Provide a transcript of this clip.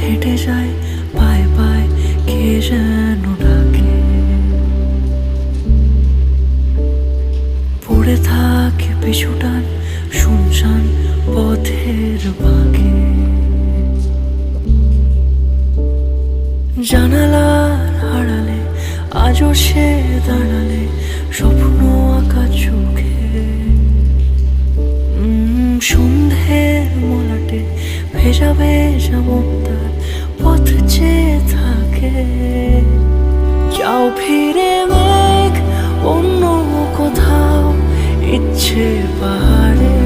হেঁটে যায় পায়ে পায়ে, কে যেন ডাকে। পড়ে থাকে পিছুটান শুনশান পথের বাঁকে। জানালার আড়ালে আজও সে দাঁড়ালে, স্বপ্ন আঁকা চোখে। সন্ধ্যের মলাটে ভেজা ভেজা মন তার পথ চেয়ে থাকে। যাও ফিরে মেঘ অন্য কোথাও, ইচ্ছে পাহাড়